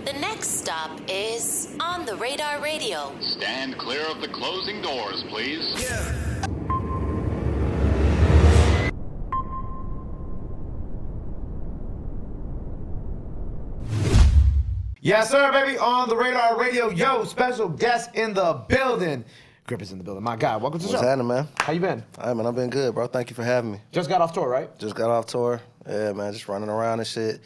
The next stop is On the Radar Radio. Stand clear of the closing doors, please. Yes, sir, baby. On the Radar Radio. Yo, special guest in the building. Grip is in the building. My God, welcome to the show. What's happening, man? How you been? All right, man, I've been good, bro. Thank you for having me. Just got off tour, right? Just got off tour. Yeah, man, just running around and shit.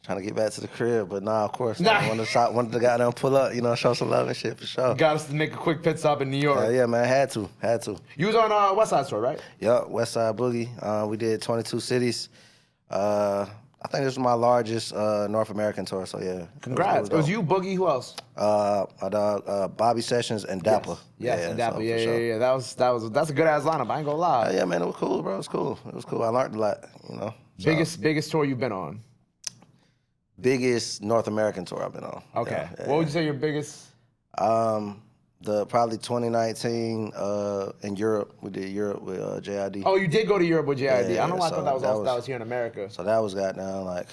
Trying to get back to the crib, but nah, of course. Nah. I wanted to goddamn pull up, show some love and shit for sure. Got us to make a quick pit stop in New York. Yeah, man, had to. You was on West Side tour, right? Yup, West Side Boogie. We did 22 cities. I think this was my largest North American tour, so yeah. Congrats. It was you, Boogie, who else? My dog, Bobby Sessions and Dapper. Yes, and Dapper. So, Yeah, for sure. yeah. That's a good ass lineup. I ain't gonna lie. Yeah, man, it was cool, bro. It was cool. I learned a lot, So, Biggest tour you've been on? biggest North American tour I've been on. Okay. Yeah, What would you say your biggest? Probably 2019 in Europe. We did Europe with JID. Oh, you did go to Europe with JID. Yeah, I don't know why I so thought that that was was here in America. So that was goddamn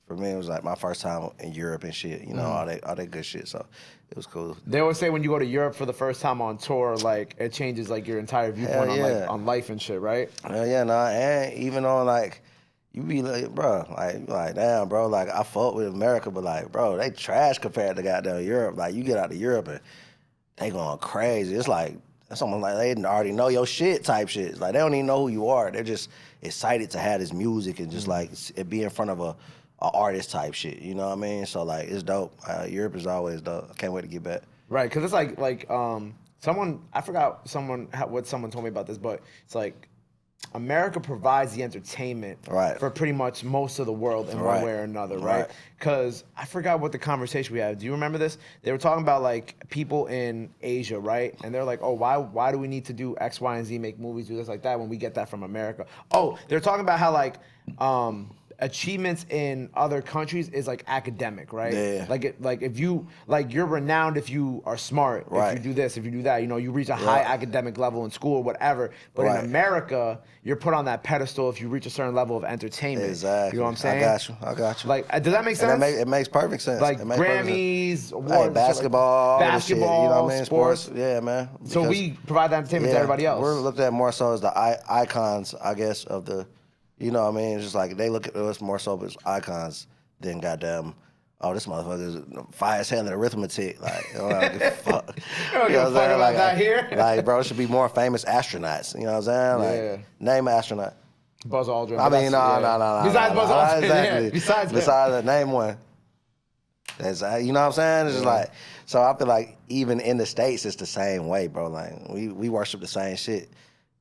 for me it was like my first time in Europe and shit. All that good shit. So it was cool. They always say when you go to Europe for the first time on tour, like it changes like your entire viewpoint on life and shit, right? Hell yeah, nah. And even on like. You be like, bro, like, damn, bro, like, I fought with America, but like, bro, they trash compared to goddamn Europe. Like, you get out of Europe and they going crazy. It's like, it's almost like they already know your shit type shit. It's like, they don't even know who you are. They're just excited to have this music and just like, it be in front of a artist type shit, you know what I mean? So like, it's dope. Europe is always dope. I can't wait to get back. Right, because it's like someone, I forgot what someone told me about this, but it's like, America provides the entertainment for pretty much most of the world in one way or another, right? Because I forgot what the conversation we had. Do you remember this? They were talking about like people in Asia, right? And they're like, oh, why do we need to do X, Y, and Z, make movies, do this like that when we get that from America? Oh, they're talking about how like achievements in other countries is like academic, right? Yeah. Like if you you're renowned if you are smart, if you do this, if you do that, you reach a high academic level in school or whatever. But in America, you're put on that pedestal if you reach a certain level of entertainment. Exactly. You know what I'm saying? I got you. Like, does that make sense? It makes perfect sense. Like Grammys, awards, basketball, shit, you know what I mean? Sports. Yeah, man. So we provide that entertainment to everybody else. We're looked at more so as the icons, I guess, of the. You know what I mean? It's just like they look at us more so as icons than goddamn, oh, this motherfucker's fire as hell in arithmetic. Like, I don't give a fuck. You don't give a fuck about that here? Like, bro, it should be more famous astronauts. You know what I'm saying? Like, name an astronaut. Buzz Aldrin. I mean, no. Besides Buzz Aldrin, exactly. Yeah. Besides name one. That's, you know what I'm saying? It's just like, so I feel like even in the States, it's the same way, bro. Like, we worship the same shit.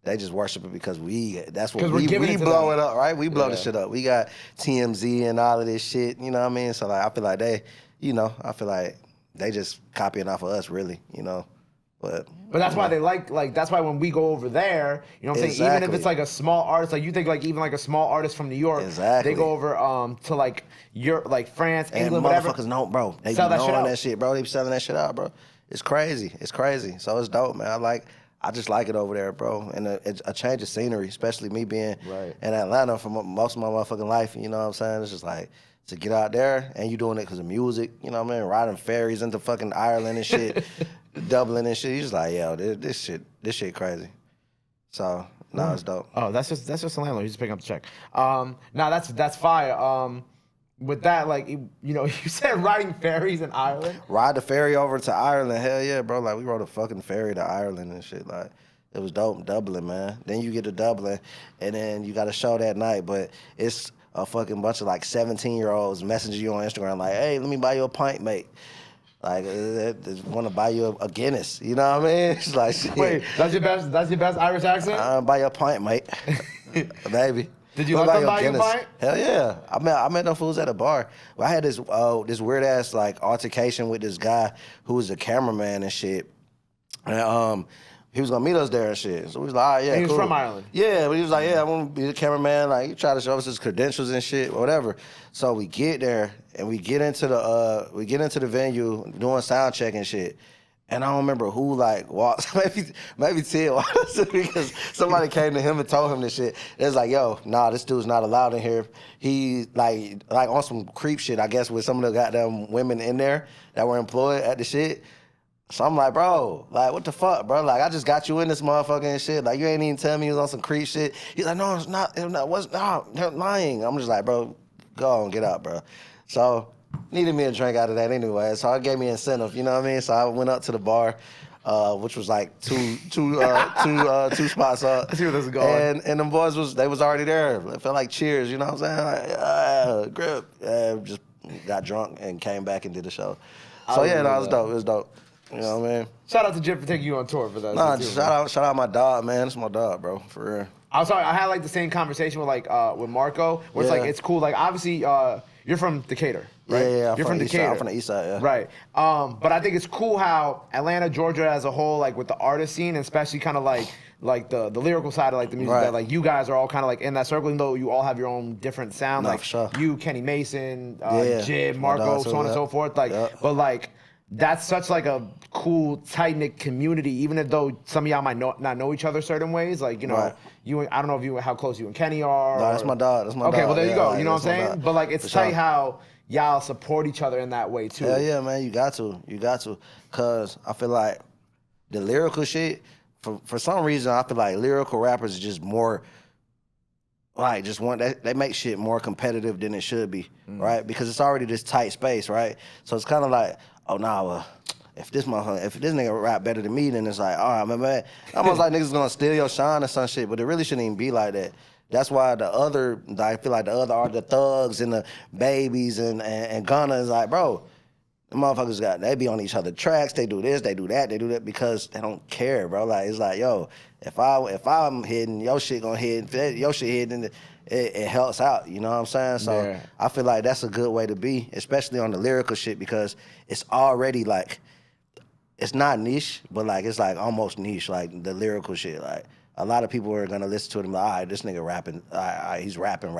They just worship it because we blow it up, right? We blow the shit up. We got TMZ and all of this shit, you know what I mean? So like, I feel like I feel like they just copying off of us, really, But that's why they like that's why when we go over there, you know what I'm saying? Even if it's like a small artist, like you think like even like a small artist from New York, they go over to like Europe, like France, England, and whatever. Motherfuckers know, bro. They sell be that knowing that shit, bro. They be selling that shit out, bro. It's crazy. So it's dope, man. I just like it over there, bro. And a change of scenery, especially me being in Atlanta for most of my motherfucking life. You know what I'm saying? It's just like to get out there and you doing it because of music. You know what I mean? Riding ferries into fucking Ireland and shit, Dublin and shit. You just like, yo, this shit crazy. So no, it's dope. Oh, that's just the landlord. He's just picking up the check. That's fire. With that, like, you said riding ferries in Ireland? Ride the ferry over to Ireland. Hell yeah, bro. Like, we rode a fucking ferry to Ireland and shit. Like, it was dope. Dublin, man. Then you get to Dublin, and then you got a show that night, but it's a fucking bunch of, like, 17-year-olds messaging you on Instagram like, hey, let me buy you a pint, mate. Like, they want to buy you a Guinness. You know what I mean? It's like, shit. Wait, that's your best Irish accent? I'll buy you a pint, mate. Baby. Did you let them buy you a pint? Hell yeah. I met them fools at a bar. Well, I had this weird ass like altercation with this guy who was a cameraman and shit. And he was gonna meet us there and shit. So we was like, all right, yeah, and he was cool. from Ireland. Yeah, but he was like, yeah, I want to be the cameraman. Like, he tried to show us his credentials and shit, whatever. So we get there and we get into the venue doing sound check and shit. And I don't remember who like walked, maybe Ted walked because somebody came to him and told him this shit. It was like, yo, nah, this dude's not allowed in here. He like on some creep shit, I guess, with some of the goddamn women in there that were employed at the shit. So I'm like, bro, like, what the fuck, bro? Like, I just got you in this motherfucker and shit. Like, you ain't even tell me you was on some creep shit. He's like, no, it's not, they're lying. I'm just like, bro, go on, get out, bro. So, needed me a drink out of that anyway. So, it gave me incentive, you know what I mean? So, I went up to the bar, which was like two spots up. I see where this is going. And them boys, they was already there. It felt like cheers, you know what I'm saying? Like, grip. Just got drunk and came back and did the show. So, yeah, no, it was dope. It was dope. You know what I mean? Shout out to Jim for taking you on tour for that. Nah, shout out my dog, man. It's my dog, bro. For real. I had like the same conversation with with Marco, where it's like it's cool. Like obviously, you're from Decatur, right? Yeah. You're from Decatur. I'm from the east side, yeah. Right. But I think it's cool how Atlanta, Georgia as a whole, like with the artist scene, especially kind of like the lyrical side of like the music, Right. that like you guys are all kind of like in that circle, even though you all have your own different sound. No, like for sure. you, Kenny Mason, Yeah. Jib, My Marco, dog, so on and so forth. Like, but like. That's such like a cool, tight-knit community, even though some of y'all might not know each other certain ways. Like, you know, Right. I don't know how close you and Kenny are. No, that's my dog. That's my dog. Okay, well, there you go. Like, You know what I'm saying? But, like, it's For tight sure. how y'all support each other in that way, too. Hell yeah, man. You got to. Because I feel like the lyrical shit, for some reason, I feel like lyrical rappers are just more, like, they make shit more competitive than it should be, right? Because it's already this tight space, right? So it's kind of like, oh, nah, well, if this nigga rap better than me, then it's like, all right, man. Almost like niggas gonna steal your shine or some shit, but it really shouldn't even be like that. That's why I feel like the other are the thugs and the babies and Gunna is like, bro, the motherfuckers they be on each other tracks, they do this, they do that because they don't care, bro. Like, it's like, yo, if I'm hitting, your shit gonna hit, your shit hitting, it helps out, you know what I'm saying? So Yeah. I feel like that's a good way to be, especially on the lyrical shit, because it's already like, it's not niche, but like it's like almost niche, like the lyrical shit. Like a lot of people are gonna listen to it and be like, all right, this nigga rapping, all right, he's rapping.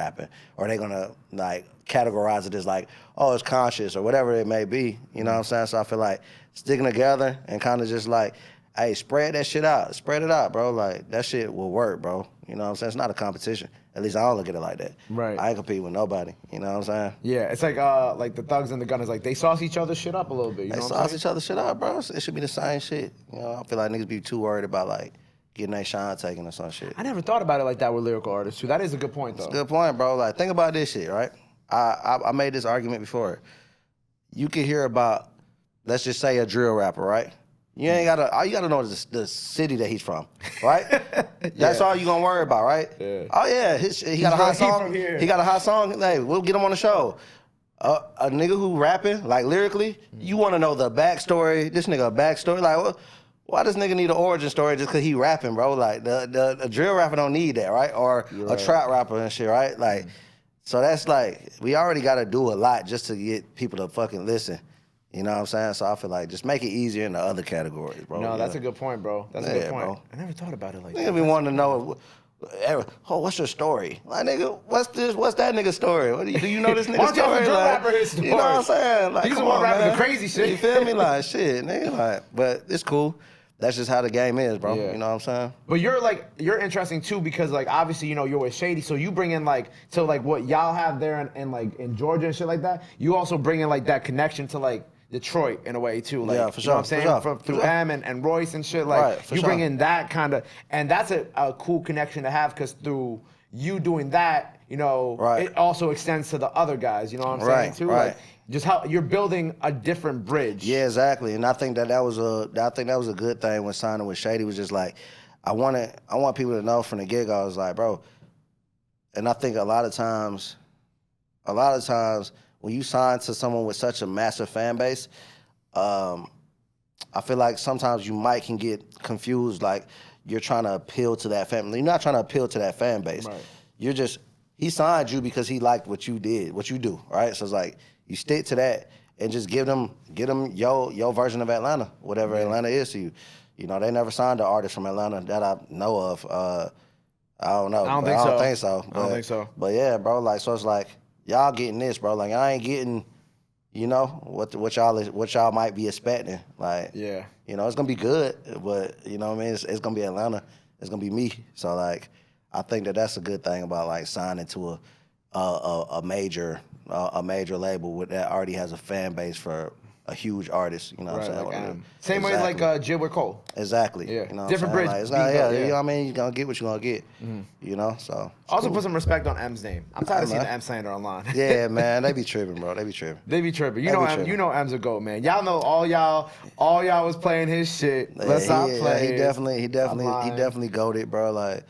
Or they're gonna like categorize it as like, oh, it's conscious or whatever it may be. You know what I'm saying? So I feel like sticking together and kind of just like, hey, spread that shit out. Spread it out, bro. Like that shit will work, bro. You know what I'm saying? It's not a competition. At least I don't look at it like that. Right. I ain't compete with nobody. You know what I'm saying? Yeah, it's like the thugs and the Gunners, like they sauce each other shit up a little bit. You They know what I'm sauce saying? each other shit up, bro. It should be the same shit. You know, I feel like niggas be too worried about like getting their shine taken or some shit. I never thought about it like that with lyrical artists too. That is a good point though. Good point, bro. Like, think about this shit, right? I made this argument before. You can hear about, let's just say, a drill rapper, right? You ain't gotta. All you gotta know is the city that he's from, right? That's all you gonna worry about, right? Yeah. Oh yeah, he got a hot song. He got a hot song. Hey, we'll get him on the show. A nigga who rapping like lyrically, you want to know the backstory. This nigga a backstory. Like, why does nigga need an origin story just because he rapping, bro? Like the drill rapper don't need that, right? Or a trap rapper and shit, right? Like, so that's like we already got to do a lot just to get people to fucking listen. You know what I'm saying? So I feel like just make it easier in the other categories, bro. No, that's a good point, bro. That's a good point. Bro. I never thought about it like that. Nigga be wanting to know, what's your story? Like, nigga, what's that nigga's story? Do you know this nigga's Why don't you story? have a drill Like, rapper his story? you know what I'm saying? Like, You just come want on, rapping the man. crazy shit. You feel me? Like, shit, nigga. Like, but it's cool. That's just how the game is, bro. Yeah. You know what I'm saying? But you're interesting too because like obviously you know you're with Shady, so you bring in like what y'all have there in Georgia and shit like that. You also bring in like that connection to like Detroit in a way too, like Yeah, for you know what I'm sure, saying, for sure, through for sure. M and Royce and shit. Like Right, for you bring sure. in that kind of, and that's a cool connection to have because through you doing that, you know, Right. it also extends to the other guys. You know what I'm saying Right, too, right. like just how you're building a different bridge. Yeah, exactly. And I think that was a good thing when signing with Shady was just like, I want people to know from the get-go. I was like, bro, and I think a lot of times when you sign to someone with such a massive fan base, I feel like sometimes you can get confused, like you're trying to appeal to that family. You're not trying to appeal to that fan base. Right. He signed you because he liked what you did, what you do, right? So it's like you stick to that and just get them your version of Atlanta, whatever Atlanta is to you. You know, they never signed an artist from Atlanta that I know of. I don't know. I don't think so. But yeah, bro, like, so it's like, y'all getting this, bro. Like, I ain't getting you know, what y'all might be expecting. Like, Yeah. you know, it's gonna be good, but you know what I mean. It's gonna be Atlanta. It's gonna be me. So like, I think that's a good thing about like signing to a major label that already has a fan base for a huge artist. You know what I'm saying? Like same way like Jill with Cole. Exactly. Yeah. You know Different bridge. Like, it's not, yeah, you know what I mean? You're gonna get what you're gonna get. You know, so Also cool. put some respect on M's name. I'm tired of seeing the M slander online. Yeah, man, they be tripping, bro. They be tripping. They be tripping. You know M's a goat, man. Y'all know all y'all was playing his shit. Yeah, Let's not play. He definitely goated, bro. Like,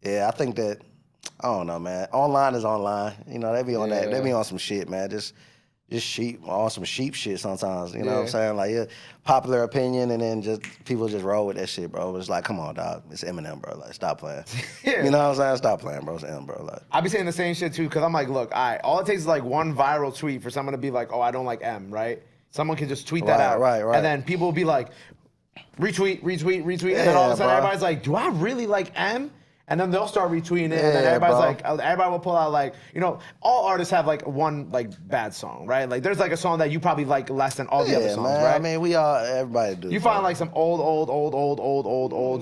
yeah, I think that I don't know, man. Online is online. You know, they be on that. They be on some shit, man. Just sheep on some sheep shit sometimes. You know what I'm saying? Like, yeah, popular opinion, and then just people just roll with that shit, bro. It's like, come on, dog. It's Eminem, bro. Like, stop playing. You know what I'm saying? Stop playing, bro. It's Eminem, bro. Like, I be saying the same shit too, because I'm like, look, all it takes is like one viral tweet for someone to be like, oh, I don't like M, right? Someone can just tweet that out. Right. And then people will be like, retweet. And then all of a sudden everybody's like, do I really like M? And then they'll start retweeting it, and then everybody's like, everybody will pull out like, you know, all artists have like one like bad song, right? Like there's like a song that you probably like less than all the other songs, man. right? I mean, everybody do. You find like some old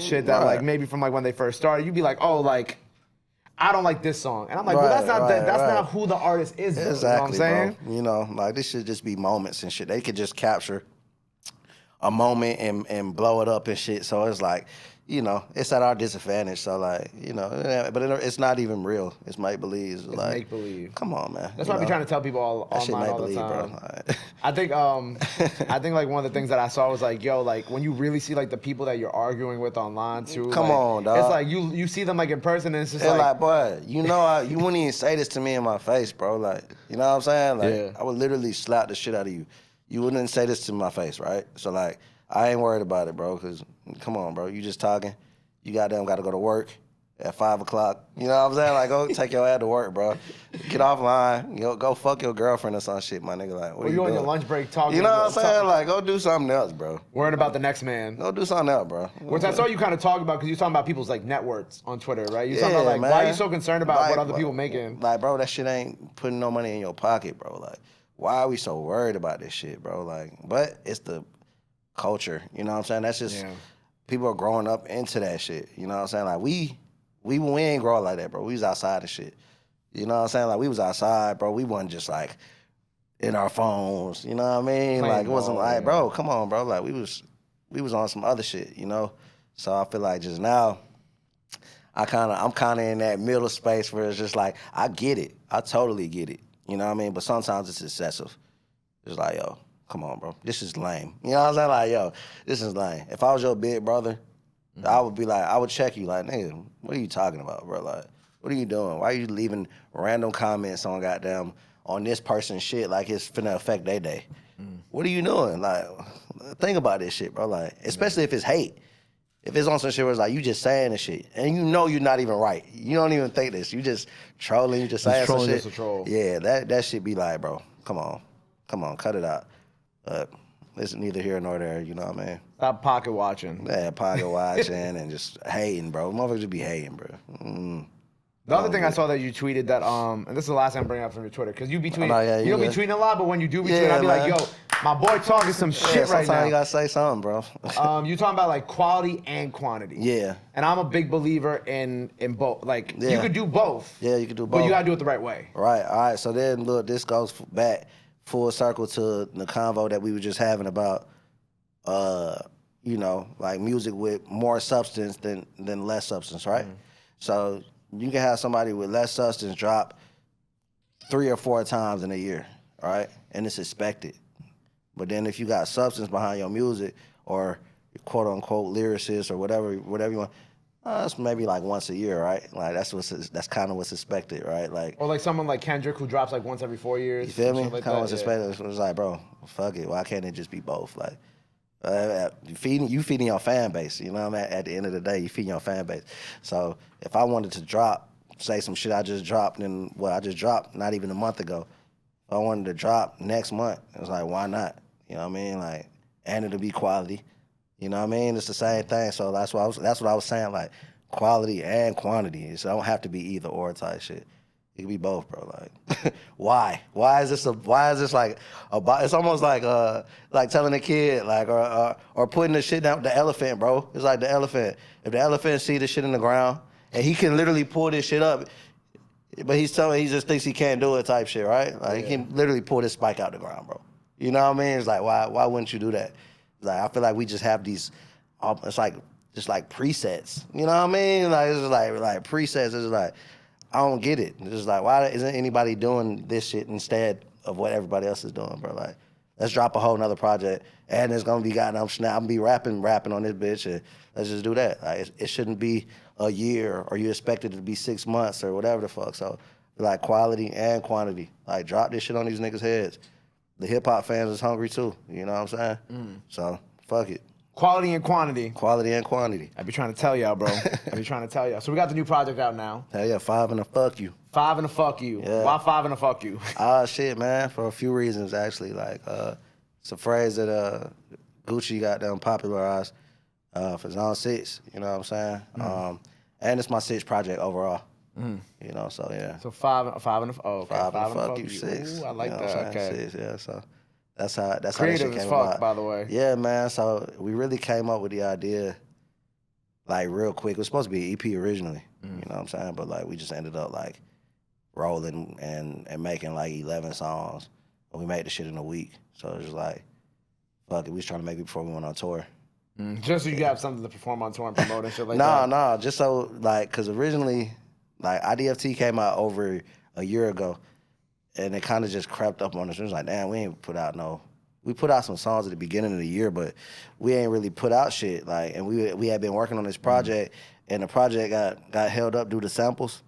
shit that like maybe from like when they first started, you'd be like, oh, like I don't like this song, and I'm like, well, that's not who the artist is. Exactly, you know what I'm saying? Bro. You know, like this should just be moments and shit. They could just capture a moment and blow it up and shit. So it's like, you know, it's at our disadvantage. So like, you know, but it's not even real. It's make believe. It's like make believe. Come on, man. That's why I be trying to tell people online all the time. Bro. I think like one of the things that I saw was like, yo, like when you really see like the people that you're arguing with online too. Come like, on, dog. It's like you see them like in person, and it's just like, boy, you know, you wouldn't even say this to me in my face, bro. Like, you know what I'm saying? Like, I would literally slap the shit out of you. You wouldn't say this to my face, right? So like, I ain't worried about it, bro, because come on, bro. You just talking. You goddamn got to go to work at 5 o'clock. You know what I'm saying? Like, go take your ass to work, bro. Get offline. You know, go fuck your girlfriend or some shit, my nigga. Like, what are you doing? On your lunch break talking. You know what I'm saying? Like, go do something else, bro. Worrying about the next man. Go do something else, bro. Which I saw you kind of talk about because you're talking about people's like net worths on Twitter, right? You're talking about like, man. Why are you so concerned about what other people making? Like, bro, that shit ain't putting no money in your pocket, bro. Like, why are we so worried about this shit, bro? Like, but it's the culture, you know what I'm saying? That's just people are growing up into that shit. You know what I'm saying? Like we ain't grow up like that, bro. We was outside and shit. You know what I'm saying? Like we was outside, bro. We wasn't just like in our phones. You know what I mean? Playing like it wasn't ball, like, bro, come on, bro. Like we was on some other shit, you know? So I feel like just now I'm kinda in that middle space where it's just like, I get it. I totally get it. You know what I mean? But sometimes it's excessive. It's like, yo, come on, bro. This is lame. You know what I'm saying? Like, yo, this is lame. If I was your big brother, I would be like, I would check you like, nigga, what are you talking about, bro? Like, what are you doing? Why are you leaving random comments on goddamn on this person's shit like it's finna affect their day? What are you doing? Like, think about this shit, bro. Like, especially if it's hate. If it's on some shit where it's like you just saying this shit and you know you're not even right. You don't even think this. You just trolling, you just saying some shit. Yeah, that shit be like, bro, come on, cut it out. It's neither here nor there, you know what I mean? Stop pocket watching. Yeah, pocket watching and just hating, bro. Motherfuckers just be hating, bro. The other thing I saw that you tweeted that, and this is the last time I'm bringing up from your Twitter, because you be tweeting, you don't be tweeting a lot, but when you do be tweeting, I be like, yo, my boy talking some shit right now. Sometimes you gotta say something, bro. You talking about like quality and quantity. Yeah. And I'm a big believer in both. Like, you could do both. Yeah, you could do both. But you gotta do it the right way. Right, all right. So then, look, this goes back full circle to the convo that we were just having about, you know, like music with more substance than less substance, right? So you can have somebody with less substance drop 3 or 4 times in a year, right? And it's expected. But then if you got substance behind your music or quote unquote lyricist or whatever you want, it's maybe like once a year, right? Like that's kind of what's expected, right? Like, or like someone like Kendrick who drops like once every 4 years. You feel me? Like kind of what's expected. It's like, bro, fuck it. Why can't it just be both? Like, you feeding your fan base. You know what I mean? At the end of the day, you feeding your fan base. So if I wanted to drop, say some shit I just dropped, I just dropped not even a month ago. If I wanted to drop next month, it was like, why not? You know what I mean? Like, and it'll be quality. You know what I mean? It's the same thing. So that's what I was saying. Like, quality and quantity. So it don't have to be either or type shit. It could be both, bro. Like, why? Why is this like about? It's almost like telling a kid like or putting the shit down the elephant, bro. It's like the elephant. If the elephant see the shit in the ground and he can literally pull this shit up, but he just thinks he can't do it type shit, right? Like he can literally pull this spike out the ground, bro. You know what I mean? It's like why wouldn't you do that? Like I feel like we just have these. It's like just like presets. You know what I mean? Like it's just like presets. It's just like. I don't get it. It's just like, why isn't anybody doing this shit instead of what everybody else is doing, bro? Like, let's drop a whole nother project, and it's gonna be goddamn snap. I'm gonna be rapping on this bitch, and let's just do that. Like, it shouldn't be a year, or you expect it to be 6 months, or whatever the fuck. So, like, quality and quantity. Like, drop this shit on these niggas' heads. The hip hop fans is hungry too. You know what I'm saying? So, fuck it. Quality and quantity. Quality and quantity. I be trying to tell y'all, bro. I be trying to tell y'all. So we got the new project out now. Hell yeah, 5 and a fuck you. 5 and a fuck you. Yeah. Why 5 and a fuck you? Shit, man, for a few reasons, actually. Like, it's a phrase that Gucci got them popularized for Zone 6, you know what I'm saying? And it's my 6th project overall. You know, so yeah. So 5 and a okay. 5 and a fuck you, 6. Ooh, I like that. Okay. 6, yeah, so that's how that Creative shit came as fuck, about. by the way. Yeah, man, so we really came up with the idea like real quick. It was supposed to be an EP originally, you know what I'm saying? But like we just ended up like rolling and making like 11 songs. And we made the shit in a week. So it was just like, fuck it, we was trying to make it before we went on tour. Just so you have something to perform on tour and promote and shit like that? No, just so, like, because originally, like, IDFT came out over a year ago, and it kind of just crept up on us. It was like, damn, we put out some songs at the beginning of the year, but we ain't really put out shit. Like, and we had been working on this project, and the project got held up due to samples.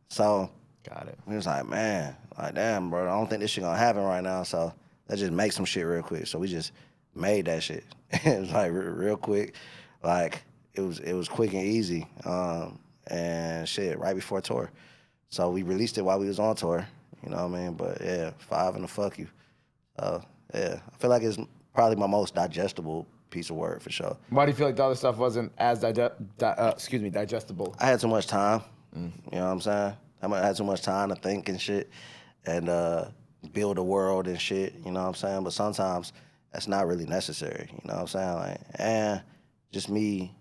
So got it. We was like, man, like, damn, bro, I don't think this shit gonna happen right now. So let's just make some shit real quick. So we just made that shit. It was like real quick, like it was quick and easy, and shit right before tour. So we released it while we was on tour. You know what I mean? But yeah, 5 and a fuck you. So yeah, I feel like it's probably my most digestible piece of work for sure. Why do you feel like the other stuff wasn't as digestible? I had too much time. You know what I'm saying? I had too much time to think and shit, and build a world and shit. You know what I'm saying? But sometimes that's not really necessary. You know what I'm saying? Like, and just me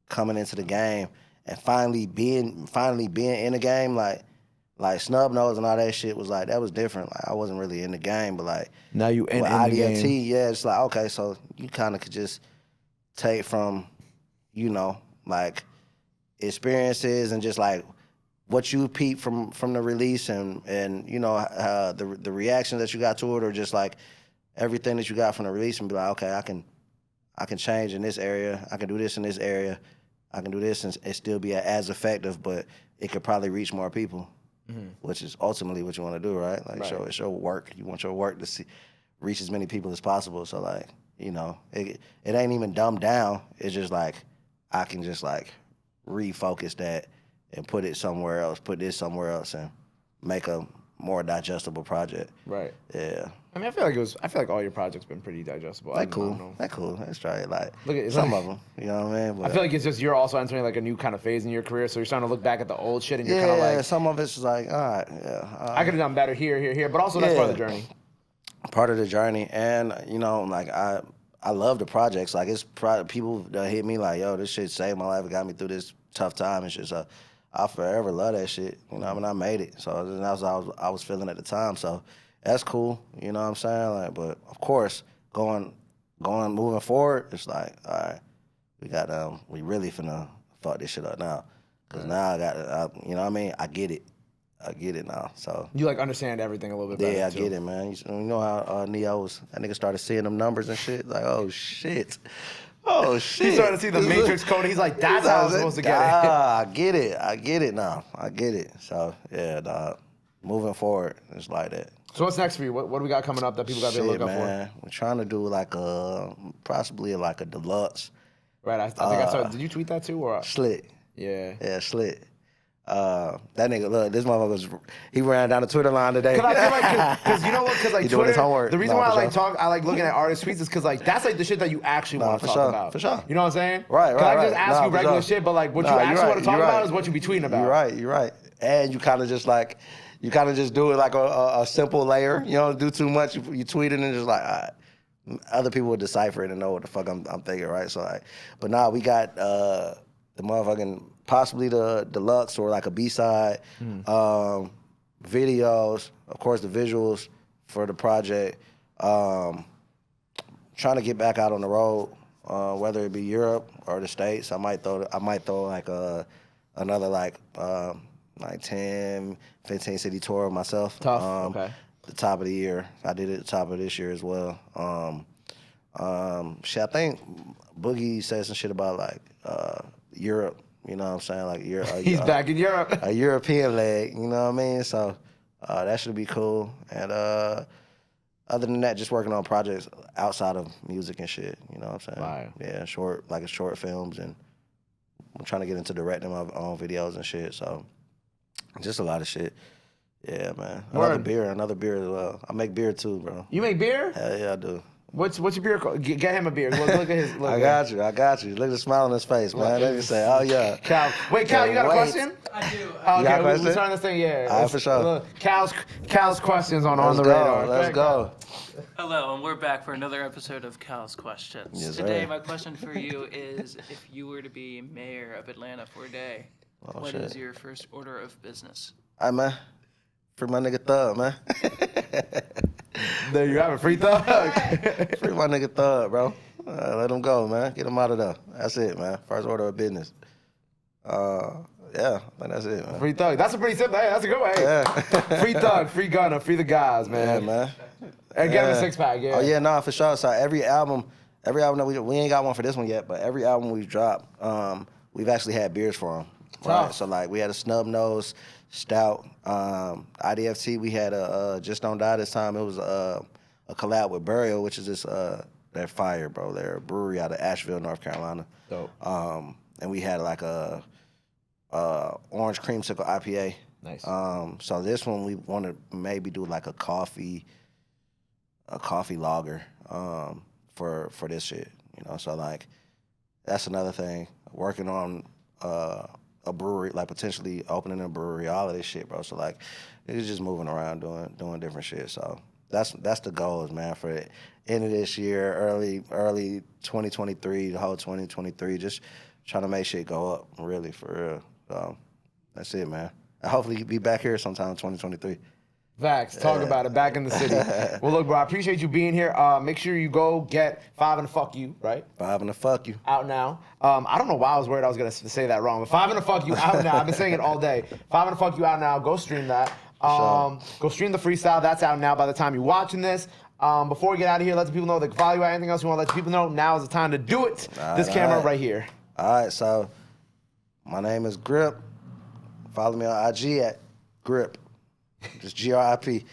coming into the game and finally being in the game, like Snub Nose and all that shit was like, that was different. Like, I wasn't really in the game, but like, now you in the IDFT, game. yeah, it's like, okay, so you kind of could just take from, you know, like experiences and just like what you peeped from the release and you know, the reaction that you got to it, or just like everything that you got from the release, and be like, okay, I can change in this area, I can do this in this area, I can do this and still be as effective, but it could probably reach more people. Which is ultimately what you want to do, right? Like, right. It's your work. You want your work to reach as many people as possible. So, like, you know, it ain't even dumbed down. It's just like, I can just like refocus that and put it somewhere else, put this somewhere else, and make a more digestible project. Right. Yeah. I mean, I feel like all your projects been pretty digestible. That cool. Let's try it. Like, look at some of them. You know what I mean? But I feel like it's just you're also entering like a new kind of phase in your career, so you're starting to look back at the old shit and you're kind of like, some of it's like, all right, yeah. I could have done better here, but also that's part of the journey. Part of the journey, and you know, like I love the projects. Like, it's people that hit me like, yo, this shit saved my life. It got me through this tough time and shit. So I'll forever love that shit. You know, I mean, I made it. So that's what I was feeling at the time. So that's cool. You know what I'm saying? Like, but of course, moving forward, it's like, all right, we really finna fuck this shit up now. Cause now you know what I mean? I get it now. So you like understand everything a little bit better. Yeah, I get it, man. You know how Neo that nigga started seeing them numbers and shit. Like, oh shit. He started to see the Matrix code. He's like, that's how I'm supposed to get it. I get it now. I get it. So yeah, dog. Moving forward, it's like that. So what's next for you? What do we got coming up that people got to look up for? We're trying to do like possibly like a deluxe. Right. I think I saw. Did you tweet that too or? Slit. Yeah. Yeah, Slit. That nigga, look, this motherfucker he ran down the Twitter line today. Cause I feel like, cause you know what? Cause like he Twitter, doing his homework. the reason why I like looking at artist tweets is cause like that's like the shit that you actually want to talk about. For sure. You know what I'm saying? Right. Cause I just ask you regular shit, but like what you actually want to talk about is what you be tweeting about. You're right. And you kind of just like, you kind of just do it like a simple layer. You don't do too much. You tweet it and just like, all right. Other people would decipher it and know what the fuck I'm thinking, right? So like, but nah, we got the motherfucking possibly the deluxe or like a B-side, videos, of course the visuals for the project. Trying to get back out on the road, whether it be Europe or the States. I might throw like another like 10, 15 city tour myself. Tough. Okay. The top of the year. I did it at the top of this year as well. Shit, I think Boogie said some shit about like Europe. You know what I'm saying? Like He's back in Europe. A European leg. You know what I mean? So that should be cool. And other than that, just working on projects outside of music and shit. You know what I'm saying? Right. Yeah, short films, and I'm trying to get into directing my own videos and shit. So just a lot of shit. Yeah, man. Another beer as well. I make beer too, bro. You make beer? Hell yeah, I do. What's your beer called? Get him a beer. Look at his. Look I got you. Look at the smile on his face, man. Let me say, oh yeah. Cal, you got a question? I do. Okay, we're starting this thing. Yeah. All right, for sure. Look, Cal's questions on the go. radar. Let's go. Hello, and we're back for another episode of Cal's Questions. Yes, Today, sir. my question for you is, if you were to be mayor of Atlanta for a day, what is your first order of business? All right, man. Free my nigga Thug, man. There you have it, free thug. Free my nigga Thug, bro. Let him go, man. Get him out of there. That's it, man. First order of business. Yeah, I think that's it, man. Free thug. That's a pretty simple. Hey, that's a good way. Yeah. Free thug, free gunner, free the guys, man. Yeah, man. And get him a 6-pack. Yeah. Oh yeah, nah, for sure. So every album that we ain't got one for this one yet, but every album we've dropped, we've actually had beers for them. Right. So like we had a Snub Nose Stout. IDFT, we had a Just Don't Die this time. It was a collab with Burial, which is this that fire, bro. They're a brewery out of Asheville, North Carolina. Dope. And we had like a orange creamsicle IPA. Nice. So this one we want to maybe do like a coffee lager for this shit. You know, so like that's another thing. Working on a brewery, like potentially opening a brewery, all of this shit, bro. So like it's just moving around doing different shit. So that's the goals, man, for the end of this year, early 2023, the whole 2023, just trying to make shit go up, really, for real. So that's it, man. And hopefully you be back here sometime in 2023. Facts. Talk about it. Back in the city. Well, look, bro, I appreciate you being here. Make sure you go get 5 and a Fuck You, right? 5 and a Fuck You. Out now. I don't know why I was worried I was going to say that wrong, but 5 and a Fuck You out now. I've been saying it all day. 5 and a Fuck You out now. Go stream that. Go stream the freestyle. That's out now by the time you're watching this. Before we get out of here, let the people know they can follow you. Anything else you want to let the people know, now is the time to do it. This camera right here. All right, so my name is Grip. Follow me on IG at Grip. Just GRIP.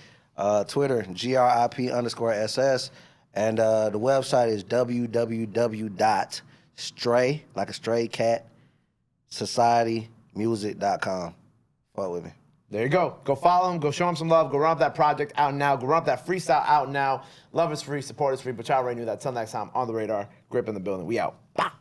Twitter, GRIP_SS. And the website is www.stray, like a stray cat, societymusic.com. Fuck with me. There you go. Go follow him. Go show him some love. Go run up that project out now. Go run up that freestyle out now. Love is free. Support is free. But y'all already knew that. Till next time, on the radar. Grip in the building. We out. Bah!